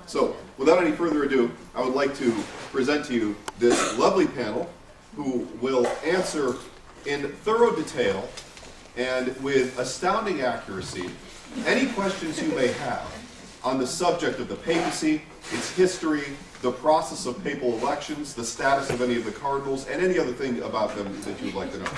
So, without any further ado, I would like to present to you this lovely panel who will answer in thorough detail and with astounding accuracy any questions you may have on the subject of the papacy, its history, the process of papal elections, the status of any of the cardinals, and any other thing about them that you would like to know.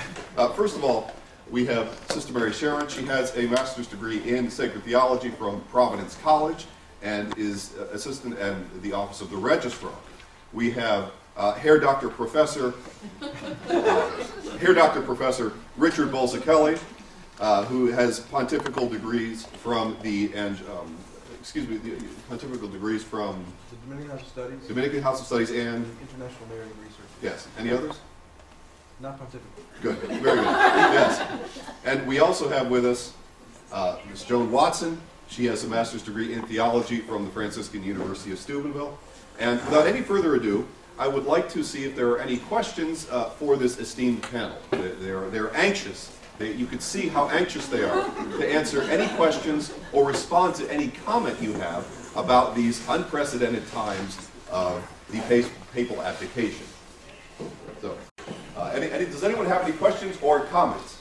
First of all, we have Sister Mary Sharon. She has a master's degree in sacred theology from Providence College and is assistant in the office of the registrar. We have Herr Dr. Professor Richard Bulzacchelli, who has pontifical degrees from the pontifical degrees from the Dominican House of Studies. Dominican House of Studies and International Marian Research. Yes. Any others? Not pontifical. Good. Very good. Yes. And we also have with us Ms. Joan Watson. She has a master's degree in theology from the Franciscan University of Steubenville. And without any further ado, I would like to see if there are any questions for this esteemed panel. They're anxious. You can see how anxious they are to answer any questions or respond to any comment you have about these unprecedented times of the papal abdication. So, does anyone have any questions or comments?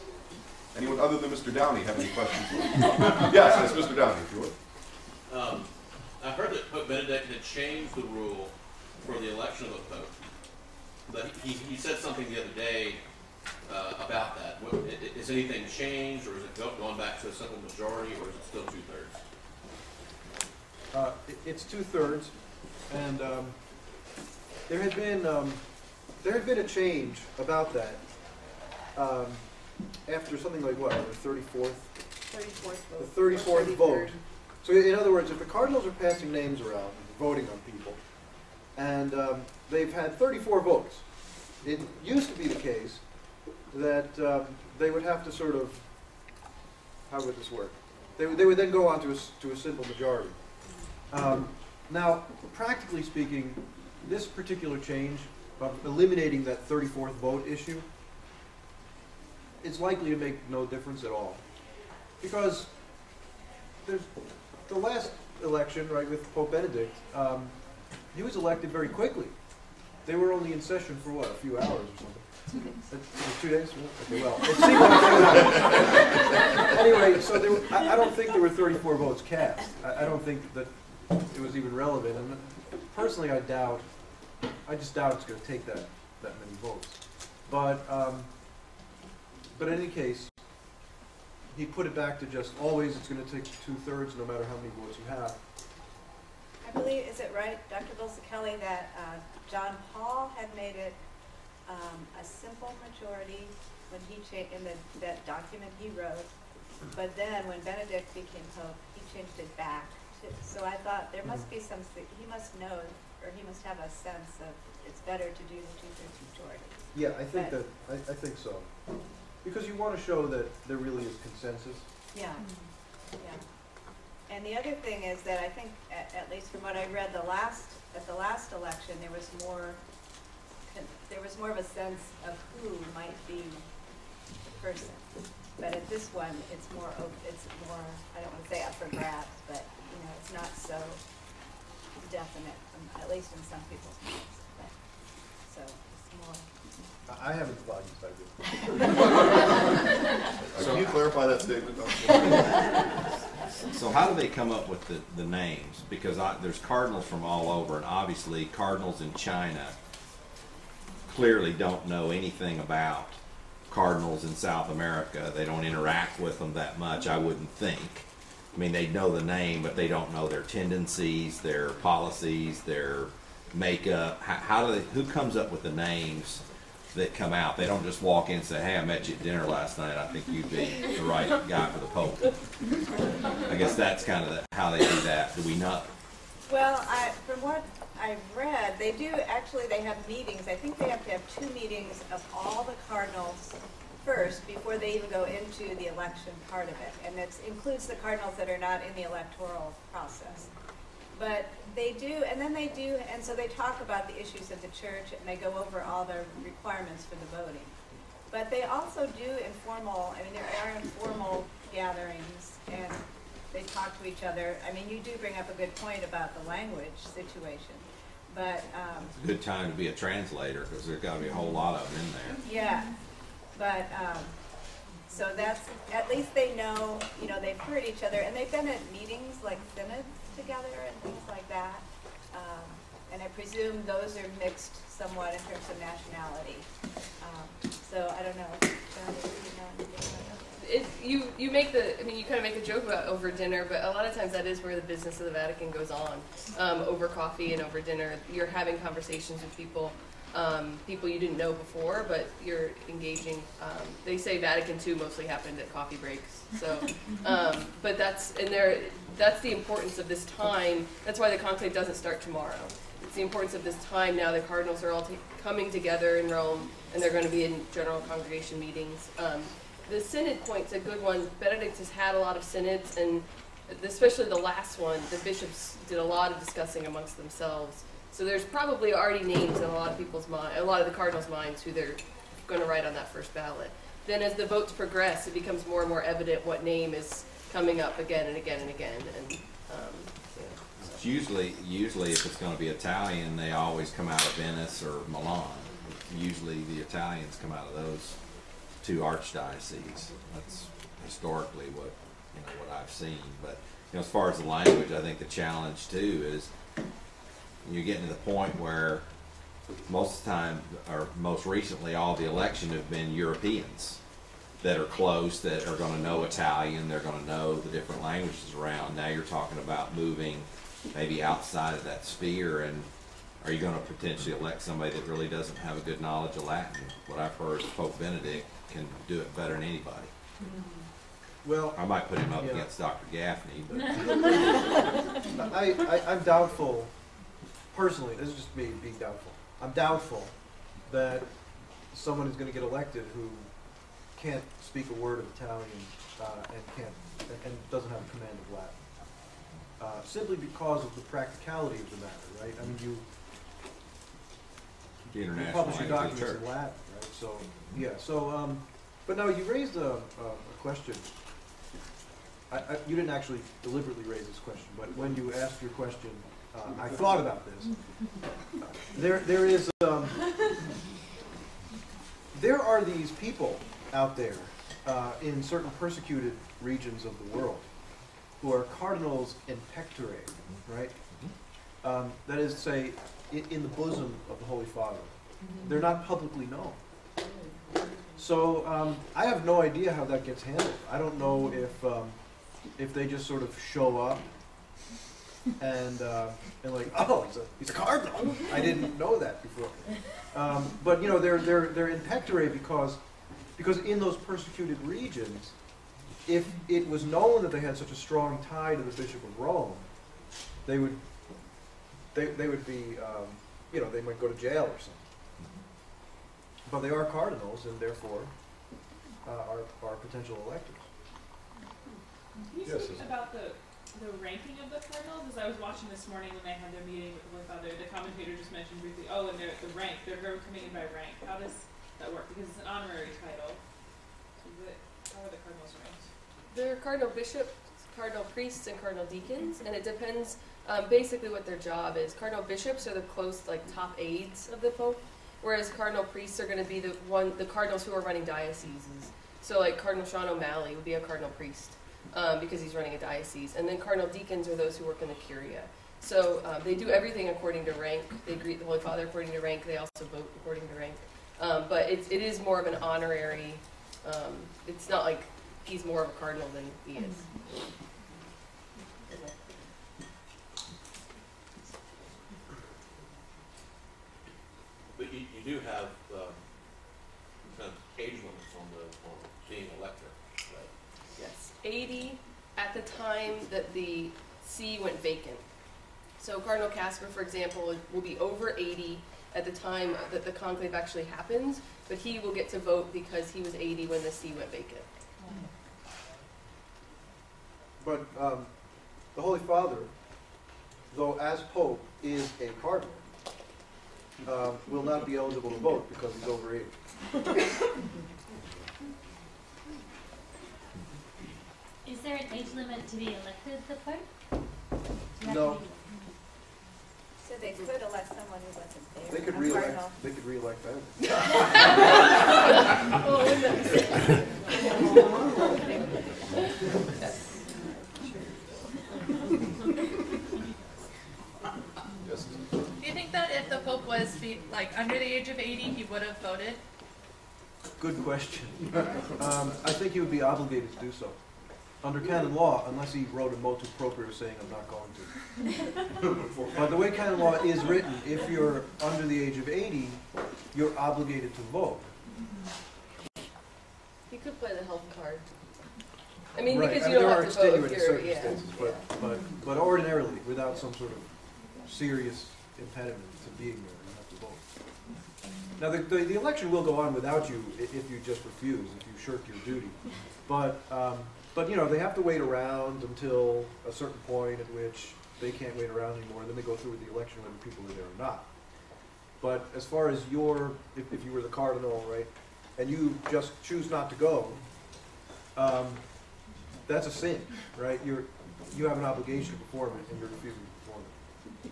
Anyone other than Mr. Downey have any questions? Yes, Mr. Downey, if you would. I heard that Pope Benedict had changed the rule for the election of a pope. But he said something the other day about that. Is anything changed, or is it going back to a simple majority, or is it still 2/3? It's 2/3, and there had been a change about that after something like what, the 34th vote. So in other words, if the cardinals are passing names around, voting on people, and they've had 34 votes, it used to be the case that they would have to sort of, how would this work? They would then go on to a simple majority. Now, practically speaking, this particular change of eliminating that 34th vote issue is likely to make no difference at all, because there's the last election, right, with Pope Benedict, he was elected very quickly. They were only in session for what, a few hours or something? 2 days? Okay, well, it seemed like a few hours. Anyway, so I don't think there were 34 votes cast. I don't think that it was even relevant. And personally, I just doubt it's going to take that many votes. But in any case, he put it back to just always it's going to take 2/3 no matter how many votes you have. I believe, is it right, Dr. Bulzacchelli, that John Paul had made it a simple majority when he in that document he wrote, but then when Benedict became Pope, he changed it back. So I thought there must be something, he must know, or he must have a sense of it's better to do the 2/3 majority. Yeah, I think so. Because you want to show that there really is consensus. Yeah, yeah. And the other thing is that I think, at least from what I read, at the last election, there was more of a sense of who might be the person. But at this one, it's more, I don't want to say up for grabs, but it's not so definite, at least in some people's minds. So it's more. I haven't thought you. Can you clarify that statement? So how do they come up with the names? Because there's cardinals from all over, and obviously cardinals in China clearly don't know anything about cardinals in South America. They don't interact with them that much, I wouldn't think. I mean, they know the name, but they don't know their tendencies, their policies, their makeup. Who comes up with the names that come out? They don't just walk in and say, hey, I met you at dinner last night. I think you'd be the right guy for the Pope. I guess that's kind of how they do that. Do we know? Well, from what I've read, they have meetings. I think they have to have 2 meetings of all the cardinals first before they even go into the election part of it. And it includes the cardinals that are not in the electoral process. But they do, and so they talk about the issues of the church, and they go over all the requirements for the voting. But they also do there are informal gatherings, and they talk to each other. I mean, you do bring up a good point about the language situation, but It's a good time to be a translator because there's got to be a whole lot of them in there. yeah, but so that's, at least they know, you know, they've heard each other, and they've been at meetings like synods together and things like that. And I presume those are mixed somewhat in terms of nationality. So I don't know. John, if you know anything about that? You make the, I mean, you kind of make a joke about over dinner, but a lot of times that is where the business of the Vatican goes on, over coffee and over dinner. You're having conversations with people, people you didn't know before, but you're engaging. They say Vatican II mostly happened at coffee breaks. So, but that's the importance of this time. That's why the conclave doesn't start tomorrow. It's the importance of this time now. The cardinals are all coming together in Rome, and they're going to be in general congregation meetings. The synod point's a good one. Benedict has had a lot of synods, and especially the last one, the bishops did a lot of discussing amongst themselves. So there's probably already names in a lot of people's mind, a lot of the cardinals' minds, who they're going to write on that first ballot. Then as the votes progress, it becomes more and more evident what name is coming up again and again and again. And It's usually if it's going to be Italian, they always come out of Venice or Milan. Usually the Italians come out of those two archdioceses. That's historically what I've seen. But as far as the language, I think the challenge too is you're getting to the point where most of the time, or most recently, all the election have been Europeans that are close, that are going to know Italian, they're going to know the different languages around. Now you're talking about moving maybe outside of that sphere, and are you going to potentially elect somebody that really doesn't have a good knowledge of Latin? What I've heard is Pope Benedict can do it better than anybody. Well, I might put him up against Dr. Gaffney, but I'm doubtful, personally, this is just me being doubtful. I'm doubtful that someone is going to get elected who can't speak a word of Italian and doesn't have a command of Latin. Simply because of the practicality of the matter, right? I mean, the you international publish your language of the documents church. in Latin, right? So, yeah, so, but no, you raised a question. You didn't actually deliberately raise this question, but when you asked your question, I thought about this. There are these people out there in certain persecuted regions of the world who are cardinals in pectore, right? That is to say, in the bosom of the Holy Father. They're not publicly known. So I have no idea how that gets handled. I don't know if they just sort of show up and like, oh, he's a cardinal. I didn't know that before. But you know, they're in pectore because in those persecuted regions, if it was known that they had such a strong tie to the Bishop of Rome, they would be, you know, they might go to jail or something. But they are cardinals, and therefore are potential electors. Can you speak about the ranking of the cardinals? As I was watching this morning when they had their meeting with the Holy Father, the commentator just mentioned briefly, oh, and the rank, they're coming in by rank. How does that work? Because it's an honorary title. How are the cardinals ranked? they're cardinal bishops, cardinal priests, and cardinal deacons, and it depends basically what their job is. Cardinal bishops are the close, like, top aides of the Pope, whereas cardinal priests are going to be the cardinals who are running dioceses. So, like, Cardinal Sean O'Malley would be a cardinal priest because he's running a diocese, and then cardinal deacons are those who work in the curia. So they do everything according to rank. They greet the Holy Father according to rank. They also vote according to rank. But it is more of an honorary. It's not like he's more of a cardinal than he is. But you do have kind of age limits on being elected, right? Yes, 80 at the time that the see went vacant. So Cardinal Casper, for example, will be over 80 at the time that the conclave actually happens, but he will get to vote because he was 80 when the see went vacant. But the Holy Father, though as Pope is a cardinal, will not be eligible to vote because he's over 80. Is there an age limit to be elected the Pope? No. So they could elect someone who wasn't there. They could a re-elect. cardinal. They could re-elect them. Yes. Do you think that if the Pope was like under the age of 80, he would have voted? Good question. I think he would be obligated to do so. Under canon law, unless he wrote a motu proprio saying, I'm not going to. But the way canon law is written, if you're under the age of 80, you're obligated to vote. You could play the health card. I mean, Right. because I you mean, don't there have are to vote extenuating if you're, yeah. circumstances, but ordinarily, without some sort of serious impediment to being there, you have to vote. Now, the election will go on without you if you just refuse, if you shirk your duty. But you know, they have to wait around until a certain point at which they can't wait around anymore, and then they go through with the election whether people are there or not. But as far as if you were the cardinal, right, and you just choose not to go, that's a sin, right? You have an obligation to perform it, and you're refusing to perform it.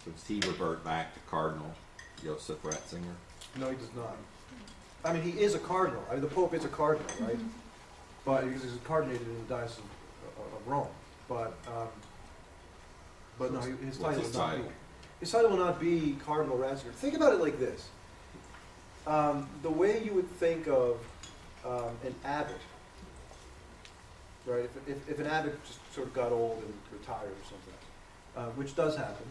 So does he revert back to Cardinal Joseph Ratzinger? No, he does not. I mean, he is a cardinal. I mean, the Pope is a cardinal, right? But because he's cardinated in the Diocese of Rome. But no, his title will not be. His title will not be Cardinal Ratzinger. Think about it like this. The way you would think of an abbot, right? If an abbot just sort of got old and retired or something, which does happen,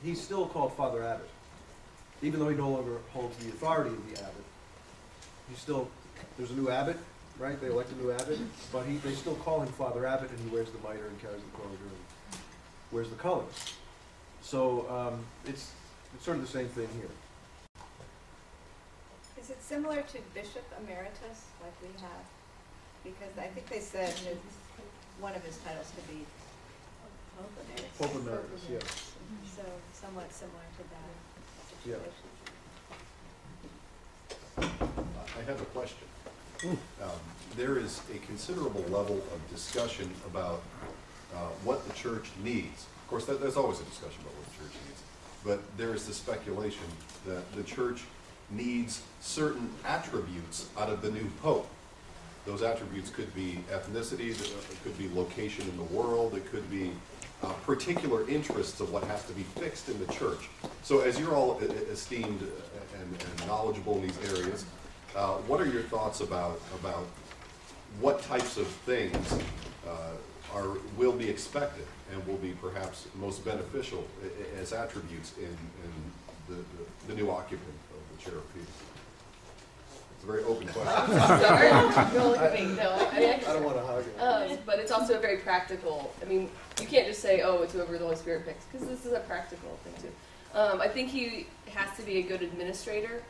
he's still called Father Abbot. Even though he no longer holds the authority of the abbot, there's a new abbot, right? They elect a new abbot, but they still call him Father Abbot, and he wears the mitre and carries the crozier and wears the colors. So it's sort of the same thing here. Is it similar to Bishop Emeritus, like we have? Because I think they said that one of his titles could be Pope Emeritus. Pope Emeritus, yes. So somewhat similar to that Yeah. situation. I have a question. There is a considerable level of discussion about what the church needs. Of course, there's always a discussion about what the church needs. But there is the speculation that the church needs certain attributes out of the new pope. Those attributes could be ethnicity, it could be location in the world, it could be particular interests of what has to be fixed in the church. So as you're all esteemed and knowledgeable in these areas, what are your thoughts about what types of things will be expected and will be perhaps most beneficial as attributes in the new occupant of the chair of peace? It's a very open question. Sorry, don't look at me. No, I don't want to hug it. but it's also very practical. I mean, you can't just say, oh, it's whoever the Holy Spirit picks, because this is a practical thing too. I think he has to be a good administrator.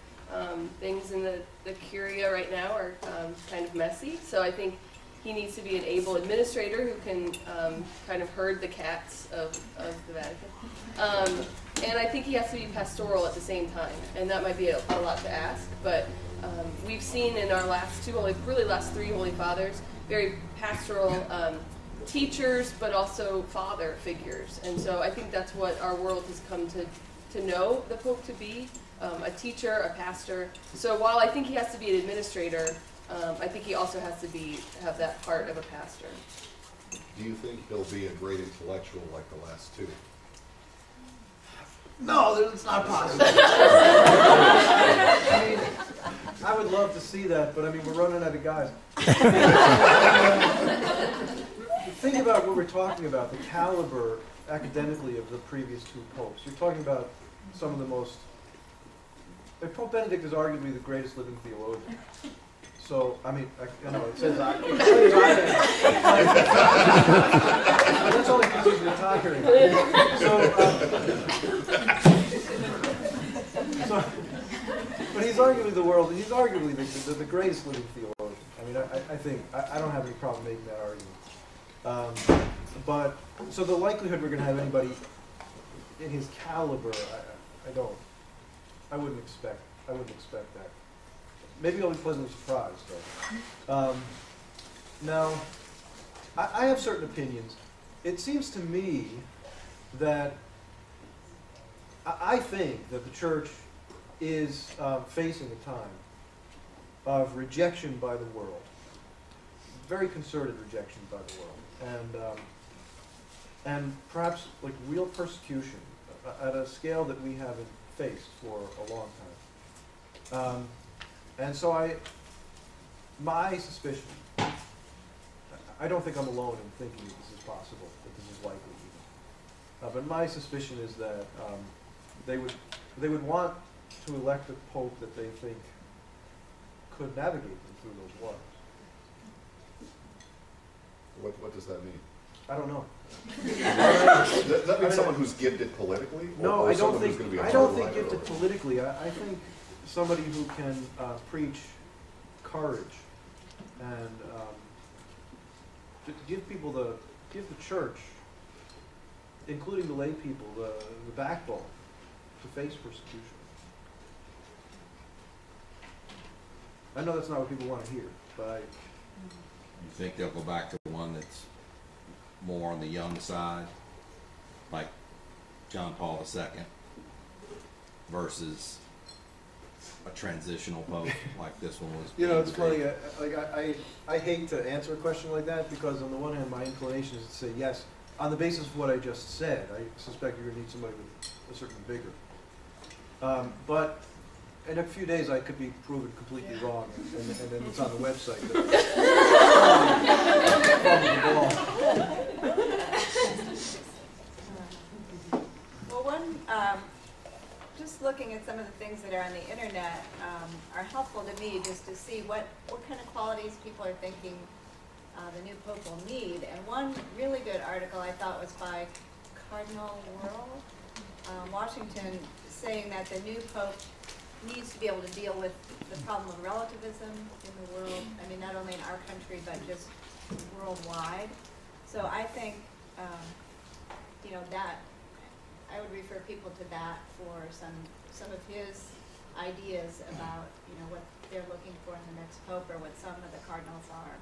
Things in the Curia right now are kind of messy, so I think he needs to be an able administrator who can kind of herd the cats of the Vatican. And I think he has to be pastoral at the same time, and that might be a lot to ask, but we've seen in our last three Holy Fathers, very pastoral teachers, but also father figures. And so I think that's what our world has come to know the Pope to be, a teacher, a pastor. So while I think he has to be an administrator, I think he also has to have that part of a pastor. Do you think he'll be a great intellectual like the last two? No, it's not possible. I would love to see that, but I mean, we're running out of guys. Think about what we're talking about, the caliber academically of the previous two popes. You're talking about some of the most... Pope Benedict is arguably the greatest living theologian. So, I mean, I know it says I. But that's only because he's retiring. But he's arguably he's arguably the greatest living theologian. I mean, I think, I don't have any problem making that argument. But, so the likelihood we're going to have anybody in his caliber, I wouldn't expect that. maybe I'll be pleasantly surprised. Though. Now, I have certain opinions. It seems to me that I think that the Church is facing a time of rejection by the world, very concerted rejection by the world, and perhaps like real persecution at a scale that we haven't faced for a long time. And so my suspicion, I don't think I'm alone in thinking that this is possible, that this is likely even. But my suspicion is that they would want to elect a pope that they think could navigate them through those waters. What does that mean? I don't know. Does that mean someone who's gifted politically? No, or I don't someone who's think. gonna be a I don't think hardliner, gifted or- politically. I think somebody who can preach courage and give the church, including the lay people, the backbone to face persecution. I know that's not what people want to hear, but You think they'll go back to one that's more on the young side, like John Paul II, versus a transitional pope like this one was? you know, it's funny. I hate to answer a question like that because on the one hand, my inclination is to say yes. On the basis of what I just said, I suspect you're going to need somebody with a certain vigor. But in a few days, I could be proven completely wrong, and then it's on the website. Well, just looking at some of the things that are on the internet are helpful to me just to see what kind of qualities people are thinking the new pope will need. And one really good article I thought was by Cardinal Washington, saying that the new pope needs to be able to deal with the problem of relativism in the world. I mean, not only in our country, but just worldwide. So I think, that I would refer people to that for some of his ideas about, what they're looking for in the next pope or what some of the cardinals are.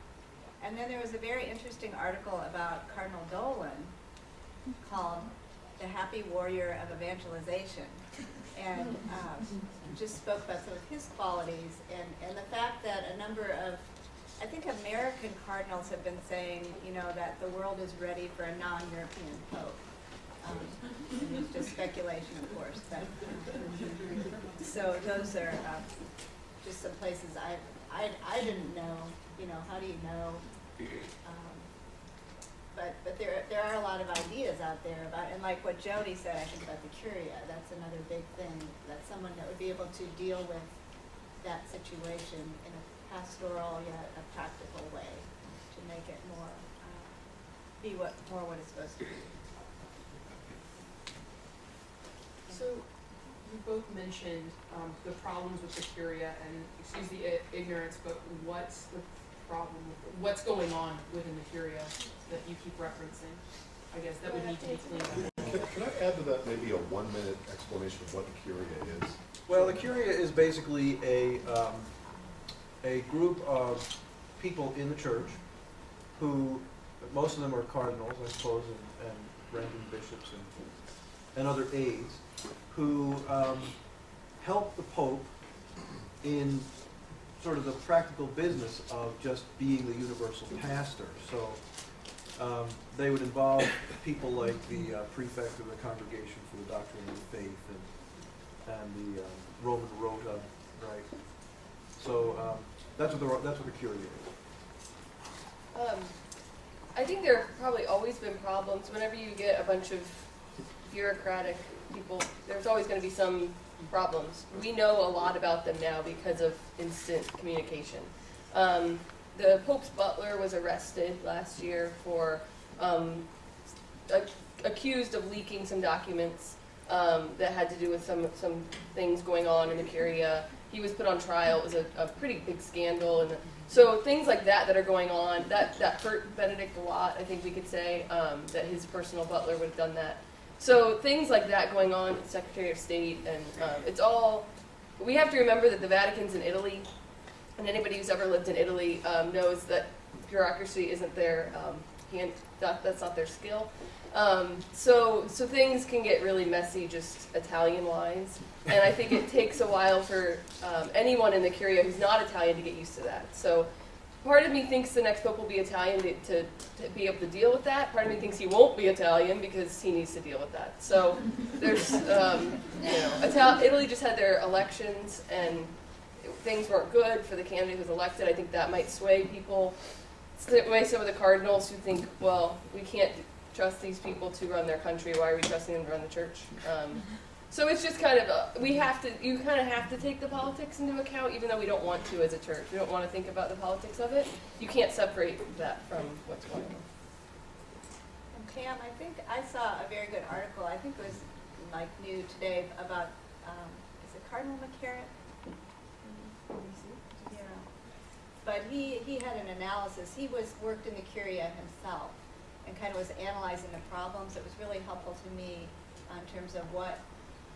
And then there was a very interesting article about Cardinal Dolan called The Happy Warrior of Evangelization. And just spoke about some of his qualities and the fact that a number of, I think American cardinals have been saying, that the world is ready for a non-European pope. And it's just speculation, of course, but so those are just some places I didn't know. How do you know? But there are a lot of ideas out there about, and like what Jody said, I think about the curia. That's another big thing. That someone that would be able to deal with that situation in a pastoral yet a practical way to make it more be what it's supposed to be. So you both mentioned the problems with the curia, and excuse the ignorance, but what's the problem? What's going on within the curia that you keep referencing? I guess that would need to be cleaned up. Can I add to that maybe a 1-minute explanation of what the curia is? Well, the curia is basically a group of people in the church who, most of them are cardinals, I suppose, and ranking bishops and other aides, who help the Pope in sort of the practical business of just being the universal pastor. So they would involve people like the prefect of the Congregation for the Doctrine of the Faith and the Roman Rota, right? So that's what the curia is. I think there have probably always been problems. Whenever you get a bunch of bureaucratic people, there's always going to be some problems. We know a lot about them now because of instant communication. The Pope's butler was arrested last year for accused of leaking some documents that had to do with some things going on in the curia. He was put on trial. It was a pretty big scandal, and so things like that are going on. That hurt Benedict a lot. I think we could say that his personal butler would have done that. So things like that going on, Secretary of State, and it's all. We have to remember that the Vatican's in Italy, And anybody who's ever lived in Italy knows that bureaucracy isn't their that's not their skill. So things can get really messy just Italian-wise, and I think it takes a while for anyone in the Curia who's not Italian to get used to that. So part of me thinks the next Pope will be Italian to be able to deal with that. Part of me thinks he won't be Italian because he needs to deal with that. So there's, Italy just had their elections and things weren't good for the candidate who was elected. I think that might sway people, sway some of the cardinals who think, well, we can't trust these people to run their country. Why are we trusting them to run the church? So it's just kind of, you kind of have to take the politics into account, even though we don't want to as a church. We don't want to think about the politics of it. You can't separate that from what's going on. And Pam, I think I saw a very good article, I think it was like new today, about, is it Cardinal McCarran? Yeah. But he had an analysis. He worked in the Curia himself and kind of was analyzing the problems. It was really helpful to me in terms of what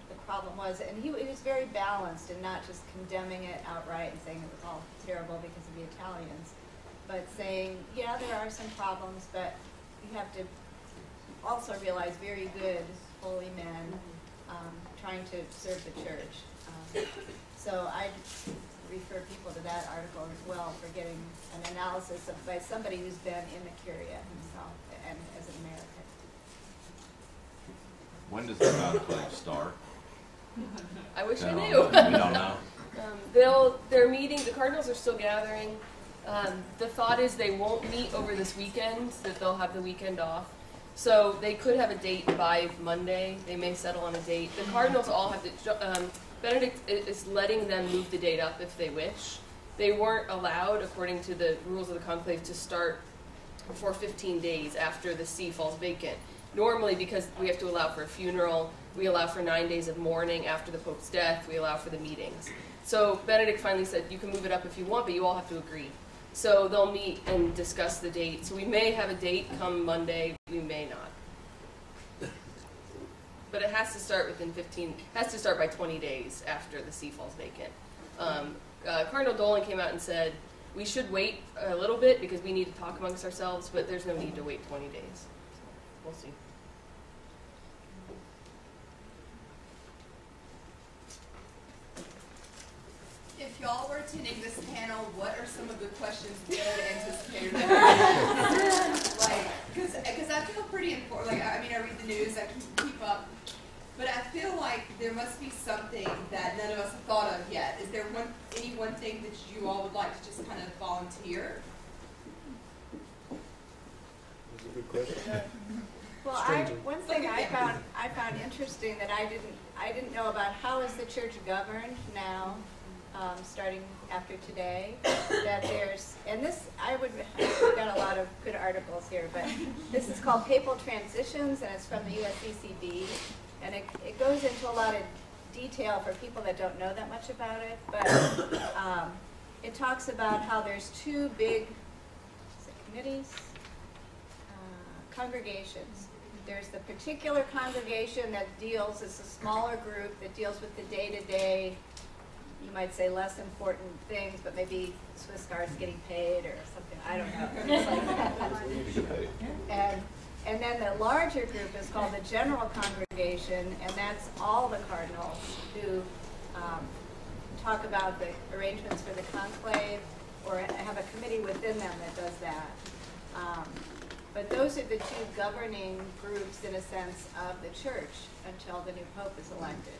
the problem was. And he was very balanced and not just condemning it outright and saying it was all terrible because of the Italians, but saying, yeah, there are some problems, but you have to also realize very good, holy men trying to serve the church. So I refer people to that article as well for getting an analysis by somebody who's been in the Curia himself and as an American. When does the conclave start? I wish I We knew. don't know. They're meeting, the Cardinals are still gathering. The thought is they won't meet over this weekend, that they'll have the weekend off. So they could have a date by Monday. They may settle on a date. The Cardinals all have to, Benedict is letting them move the date up if they wish. They weren't allowed, according to the rules of the conclave, to start for 15 days after the see falls vacant. Normally, because we have to allow for a funeral, we allow for 9 days of mourning after the Pope's death, we allow for the meetings. So Benedict finally said, you can move it up if you want, but you all have to agree. So they'll meet and discuss the date. So we may have a date come Monday, we may not. But it has to start within has to start by 20 days after the see falls vacant. Cardinal Dolan came out and said, we should wait a little bit because we need to talk amongst ourselves, but there's no need to wait 20 days. So we'll see. If y'all were attending this panel, what are some of the questions you would anticipate? Because I feel pretty important. I read the news, I can keep up, but I feel like there must be something that none of us have thought of yet. Is there any one thing that you all would like to just kind of volunteer? That's a good question. Well, one thing I found interesting that I didn't know about, how is the church governed now, starting after today? That and this, I've got a lot of good articles here, but this is called Papal Transitions, and it's from the USCCB, and it goes into a lot of detail for people that don't know that much about it, but it talks about how there's two big committees, congregations. There's the particular congregation that deals, it's a smaller group that deals with the day-to-day, you might say less important things, but maybe Swiss Guard's getting paid or something, I don't know. Things like that. And then the larger group is called the General Congregation, and that's all the cardinals who talk about the arrangements for the conclave or have a committee within them that does that. But those are the two governing groups, in a sense, of the church until the new pope is elected.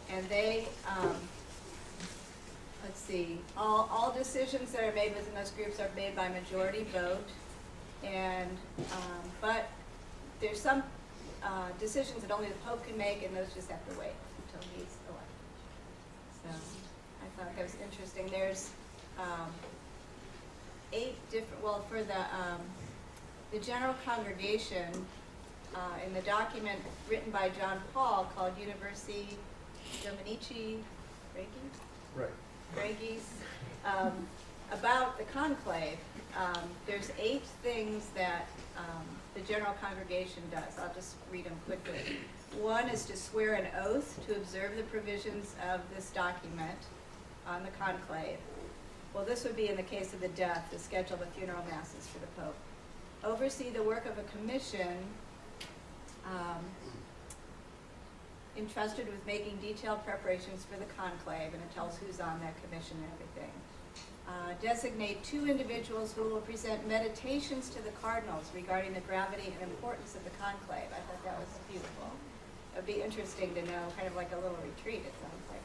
And they, let's see, all decisions that are made within those groups are made by majority vote. And, but there's some decisions that only the pope can make, and those just have to wait until he's elected. So I thought that was interesting. There's 8 different, well, for the General Congregation, in the document written by John Paul called Universi Dominici Gregis, about the conclave, there's 8 things that the General Congregation does. I'll just read them quickly. 1 is to swear an oath to observe the provisions of this document on the conclave. well, this would be in the case of the death, to schedule the funeral masses for the Pope. Oversee the work of a commission entrusted with making detailed preparations for the conclave, and it tells who's on that commission and everything. Designate 2 individuals who will present meditations to the cardinals regarding the gravity and importance of the conclave. I thought that was beautiful. It would be interesting to know, kind of like a little retreat, it sounds like.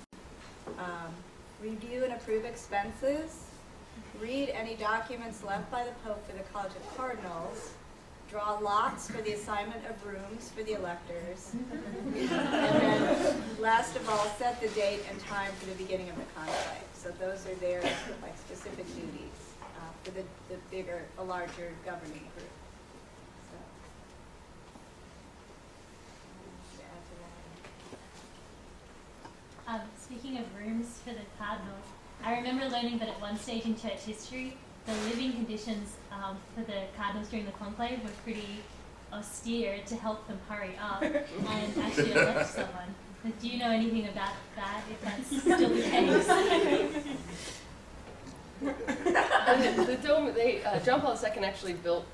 Review and approve expenses. Read any documents left by the Pope for the College of Cardinals. Draw lots for the assignment of rooms for the electors. And then, last of all, set the date and time for the beginning of the conclave. So those are their like specific duties for the bigger, a larger governing group. So, to add to that. Speaking of rooms for the cardinals, I remember learning that at one stage in church history, the living conditions for the cardinals during the conclave were pretty austere to help them hurry up and actually elect someone. But do you know anything about that, if that's still the case? The dome, John Paul II actually built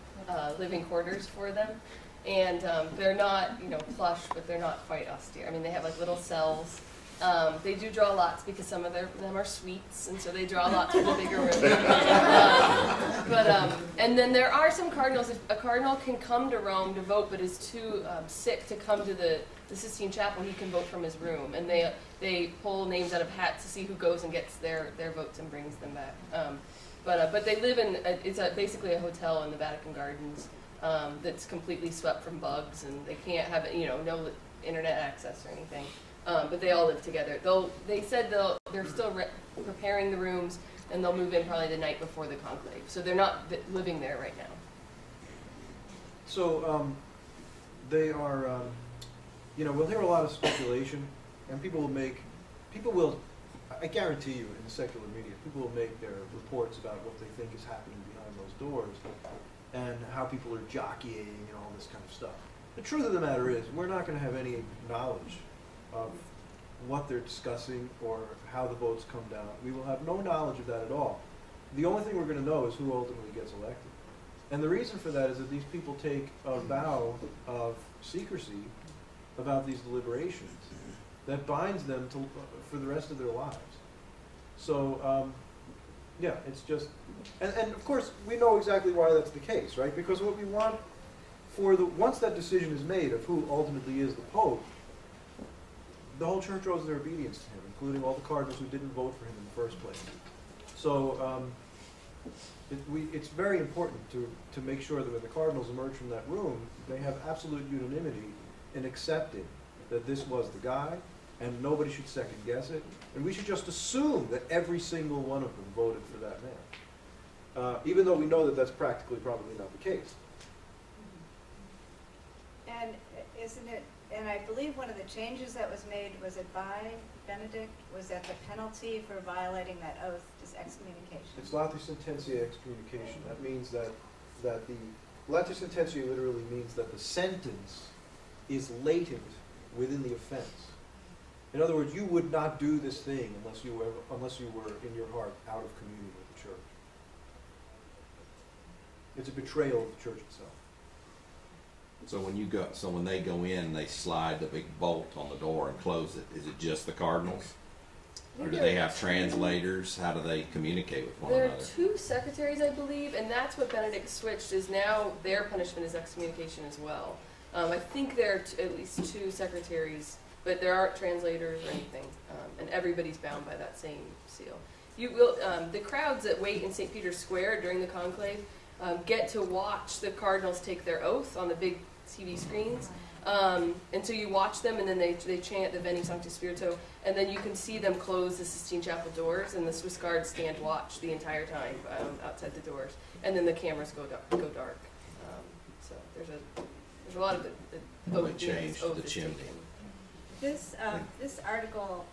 living quarters for them, and they're not, plush, but they're not quite austere. I mean, they have like little cells. They do draw lots because some of them are suites, and so they draw lots for the bigger room. And then there are some cardinals. If a cardinal can come to Rome to vote, but is too sick to come to the Sistine Chapel, he can vote from his room, and they pull names out of hats to see who goes and gets their votes and brings them back. But they live in it's basically a hotel in the Vatican Gardens that's completely swept from bugs, and they can't have no internet access or anything. But they all live together. They said they're still preparing the rooms, and they'll move in probably the night before the conclave. So they're not living there right now. So they are, we'll hear a lot of speculation, and people will, I guarantee you, in the secular media, people will make their reports about what they think is happening behind those doors, and how people are jockeying and all this kind of stuff. The truth of the matter is, we're not going to have any knowledge of what they're discussing or how the votes come down. We will have no knowledge of that at all. The only thing we're going to know is who ultimately gets elected. And the reason for that is that these people take a vow of secrecy about these deliberations that binds them for the rest of their lives. So, yeah, it's just, and of course we know exactly why that's the case, right? Because what we want once that decision is made of who ultimately is the Pope, the whole church owes their obedience to him, including all the cardinals who didn't vote for him in the first place. So it's very important to make sure that when the cardinals emerge from that room, they have absolute unanimity in accepting that this was the guy, and nobody should second guess it, and we should just assume that every single one of them voted for that man, even though we know that that's practically probably not the case. And isn't it? And I believe one of the changes that was made, was it by Benedict, was that the penalty for violating that oath is excommunication. It's latu sententia excommunication. That means that the latu sententia literally means that the sentence is latent within the offense. In other words, you would not do this thing unless you were in your heart out of communion with the church. It's a betrayal of the church itself. So when they go in, they slide the big bolt on the door and close it. Is it just the cardinals, or do they have translators? How do they communicate with one another? There are 2 secretaries, I believe, and that's what Benedict switched. Is now their punishment is excommunication as well. I think there are at least 2 secretaries, but there aren't translators or anything, and everybody's bound by that same seal. You will the crowds that wait in St. Peter's Square during the conclave get to watch the cardinals take their oath on the big TV screens, and so you watch them, and then they chant the Veni Sancte Spiritu, and then you can see them close the Sistine Chapel doors, and the Swiss Guards stand watch the entire time outside the doors, and then the cameras go dark. So there's a lot of the They changed the chimney. This article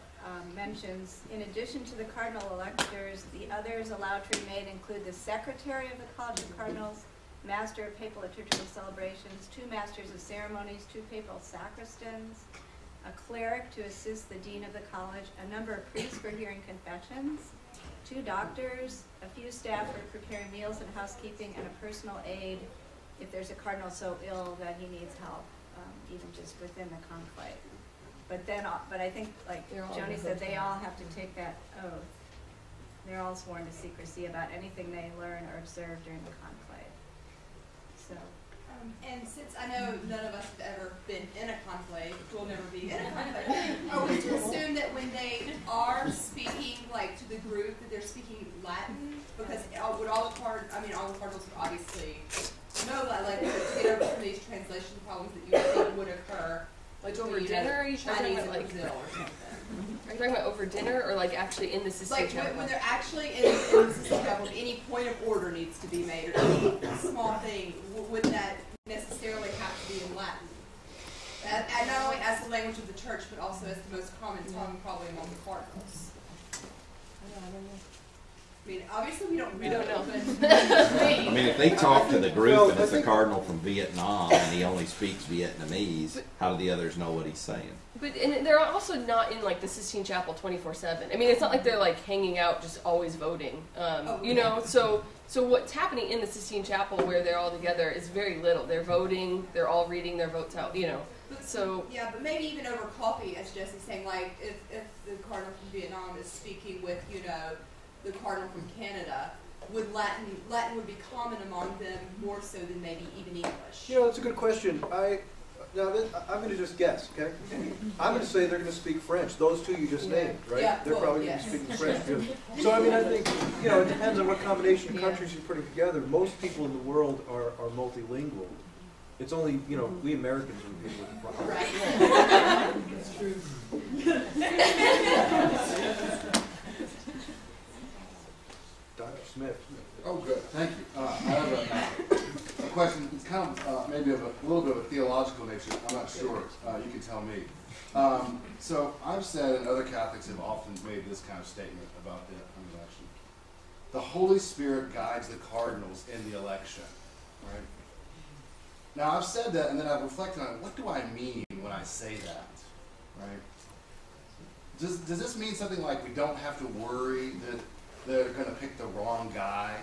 mentions, in addition to the cardinal electors, the others allowed to remain include the secretary of the College of Cardinals, master of papal liturgical celebrations, 2 masters of ceremonies, 2 papal sacristans, a cleric to assist the dean of the college, a number of priests for hearing confessions, 2 doctors, a few staff for preparing meals and housekeeping, and a personal aide if there's a cardinal so ill that he needs help, even just within the conclave. But then, but I think, like Joni said, they all have to take that oath. They're all sworn to secrecy about anything they learn or observe during the conclave. So. And since I know none of us have ever been in a conclave, we'll never be in a conclave, are we to assume that when they are speaking, like, to the group, that they're speaking Latin? Because would all the cardinals would obviously know that, like, to get over some of these translation problems that you would think would occur, like over dinner, or are you talking about like Brazil or something? Are you talking about over dinner, or like actually in the Sistine Like Chapel? when they're actually in the Sistine Chapel, any point of order needs to be made, or any small thing, would that necessarily have to be in Latin? And not only as the language of the church, but also as the most common tongue probably among the cardinals. I don't know. I mean, obviously we don't know. But I mean, if they talk to the group and it's a cardinal from Vietnam and he only speaks Vietnamese, how do the others know what he's saying? But and they're also not in like the Sistine Chapel 24/7. I mean, it's not like they're like hanging out just always voting. You know, so what's happening in the Sistine Chapel where they're all together is very little. They're voting. They're all reading their votes out. You know, so yeah, but maybe even over coffee, as Jesse's saying, like if the cardinal from Vietnam is speaking with the cardinal from Canada, would Latin would be common among them more so than maybe even English? That's a good question. I'm going to just guess, okay? I'm going to say they're going to speak French. Those 2 you just named, right? Yeah, they're probably going to be speaking French. So, I mean, I think, it depends on what combination of countries you're putting together. Most people in the world are multilingual. It's only, we Americans are people with the problem. Right. That's true. Dr. Smith. Oh, good. Thank you. I have a question. It's kind of maybe of a little bit of a theological nature. I'm not sure. You can tell me. So I've said, and other Catholics have often made this kind of statement about the election. The Holy Spirit guides the cardinals in the election. Right? Now I've said that, and then I've reflected on it. What do I mean when I say that? Right? Does this mean something like we don't have to worry that they're going to pick the wrong guy?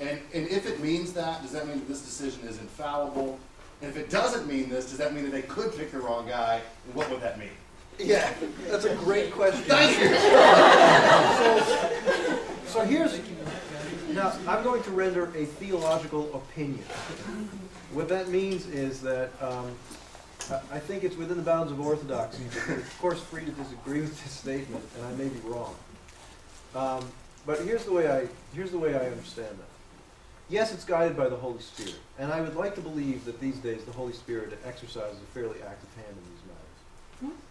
And if it means that, does that mean that this decision is infallible? And if it doesn't mean this, does that mean that they could pick the wrong guy? And what would that mean? Yeah, that's a great question. Thank you. So now I'm going to render a theological opinion. What that means is that I think it's within the bounds of orthodoxy, but you're of course free to disagree with this statement, and I may be wrong. But here's the way I understand that. Yes, it's guided by the Holy Spirit, and I would like to believe that these days the Holy Spirit exercises a fairly active hand in these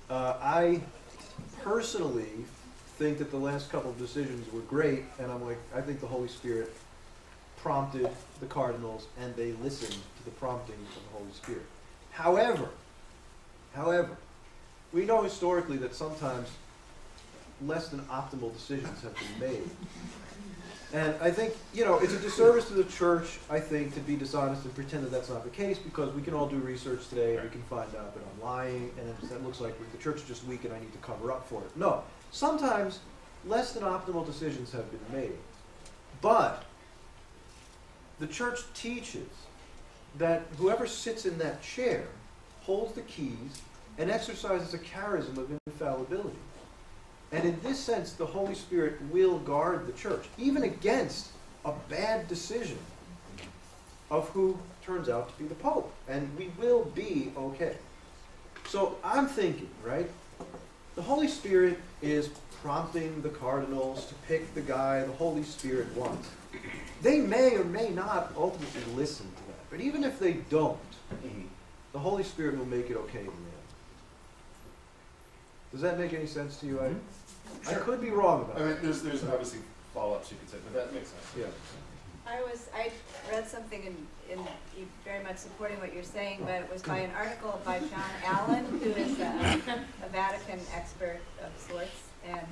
matters. I personally think that the last couple of decisions were great, and I think the Holy Spirit prompted the cardinals, and they listened to the prompting of the Holy Spirit. However, we know historically that sometimes less than optimal decisions have been made. And I think, it's a disservice to the church, I think, to be dishonest and pretend that that's not the case, because we can all do research today, and we can find out that I'm lying, and that looks like the church is just weak and I need to cover up for it. No. Sometimes less than optimal decisions have been made. But the church teaches that whoever sits in that chair holds the keys and exercises a charism of infallibility. And in this sense, the Holy Spirit will guard the church, even against a bad decision of who turns out to be the Pope. And we will be okay. So I'm thinking, right? The Holy Spirit is prompting the cardinals to pick the guy the Holy Spirit wants. They may or may not ultimately listen to that. But even if they don't, the Holy Spirit will make it okay in the end. Does that make any sense to you? I could be wrong about that. I mean, there's obviously follow-ups you could say, but that makes sense. Yeah. I read something in very much supporting what you're saying, but it was by an article by John Allen, who is a Vatican expert of sorts, and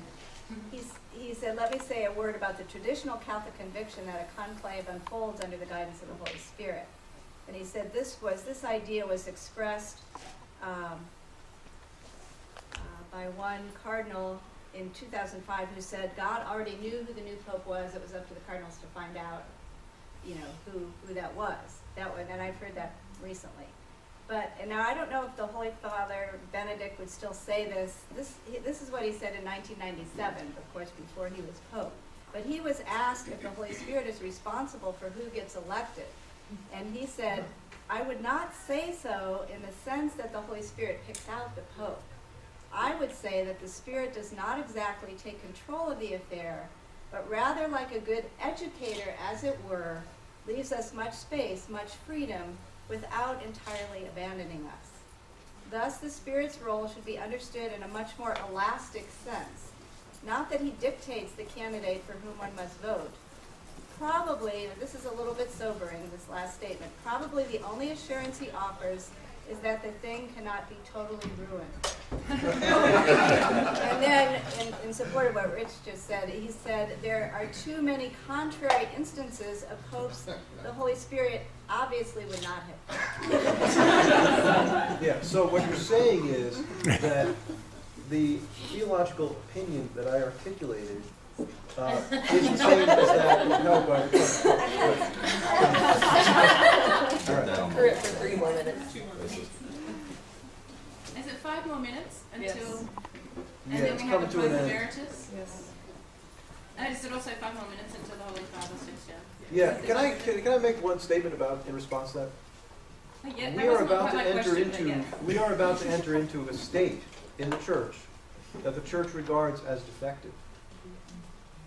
he said, let me say a word about the traditional Catholic conviction that a conclave unfolds under the guidance of the Holy Spirit. And he said this idea was expressed by one cardinal in 2005 who said God already knew who the new Pope was. It was up to the Cardinals to find out, you know, who that was. And I've heard that recently. But, and now I don't know if the Holy Father Benedict would still say this. This is what he said in 1997, of course, before he was Pope. But he was asked if the Holy Spirit is responsible for who gets elected. And he said, I would not say so in the sense that the Holy Spirit picks out the Pope. I would say that the Spirit does not exactly take control of the affair, but rather like a good educator, as it were, leaves us much space, much freedom, without entirely abandoning us. Thus, the Spirit's role should be understood in a much more elastic sense. Not that he dictates the candidate for whom one must vote. Probably, and this is a little bit sobering, this last statement, probably the only assurance he offers is that the thing cannot be totally ruined. And then, in support of what Rich just said, he said there are too many contrary instances of popes the Holy Spirit obviously would not have. Yeah, so what you're saying is that the theological opinion that I articulated is the same as that held by the Current for 3 more minutes. Is it 5 more minutes until, Yes. and then we have a Pope Emeritus? Yes. And is it also 5 more minutes until the Holy Father steps down? Yeah, can I make one statement in response to that? Yeah, We are about to enter into a state in the church that the church regards as defective.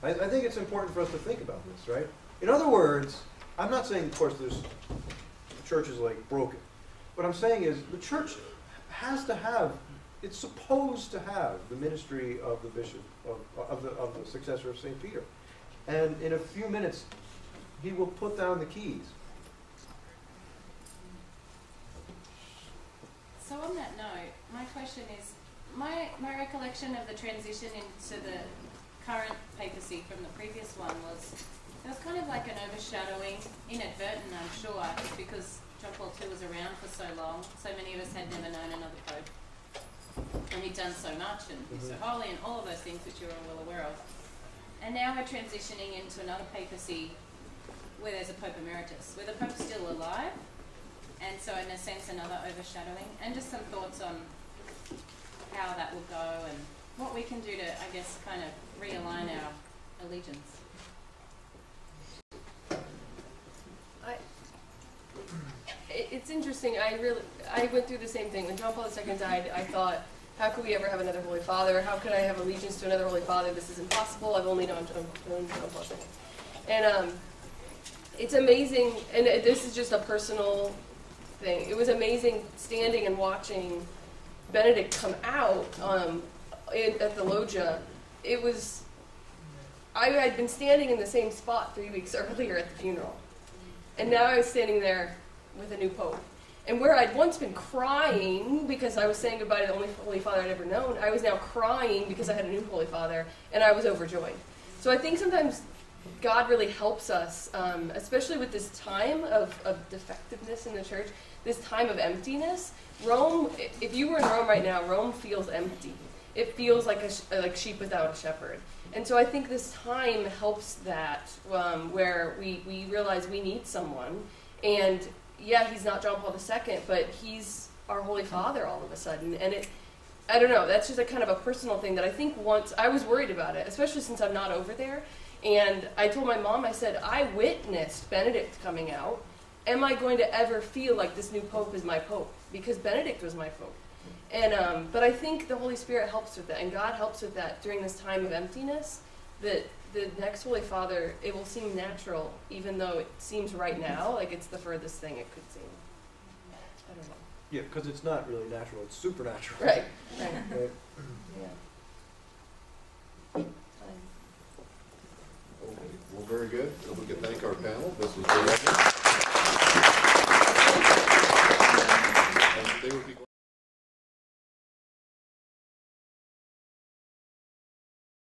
I think it's important for us to think about this, right? In other words, I'm not saying, of course, the church is like broken. What I'm saying is the church has to have, it's supposed to have the ministry of the bishop, of the successor of St. Peter. And in a few minutes, he will put down the keys. So on that note, my question is, my recollection of the transition into the current papacy from the previous one was, there was kind of like an overshadowing, inadvertent I'm sure, because John Paul II was around for so long, so many of us had never known another pope. And he'd done so much, and he's so holy, and all of those things which you're all well aware of. And now we're transitioning into another papacy where there's a Pope Emeritus, where the Pope's still alive, and so in a sense another overshadowing, and just some thoughts on how that will go and what we can do to, I guess, kind of realign our allegiance. It's interesting. I went through the same thing. When John Paul II died, I thought, how could we ever have another Holy Father? How could I have allegiance to another Holy Father? This is impossible. I've only known John Paul II. And it's amazing, and this is just a personal thing. It was amazing standing and watching Benedict come out at the loggia. It was, I had been standing in the same spot 3 weeks earlier at the funeral. And now I was standing there with a new pope. And where I'd once been crying because I was saying goodbye to the only Holy Father I'd ever known, I was now crying because I had a new Holy Father, and I was overjoyed. So I think sometimes God really helps us, especially with this time of defectiveness in the church, this time of emptiness. Rome, if you were in Rome right now, Rome feels empty. It feels like like sheep without a shepherd. And so I think this time helps that, where we realize we need someone. And yeah, he's not John Paul II, but he's our Holy Father all of a sudden. And I don't know, that's just a kind of a personal thing that I think once, I was worried about it, especially since I'm not over there. And I told my mom, I said, I witnessed Benedict coming out. Am I going to ever feel like this new Pope is my Pope? Because Benedict was my Pope. And but I think the Holy Spirit helps with that, and God helps with that during this time of emptiness, that the next Holy Father, it will seem natural, even though it seems right now like it's the furthest thing it could seem. I don't know. Yeah, because it's not really natural, it's supernatural. Right. Right. Yeah. Okay. Well, very good. So we can thank our panel. This was very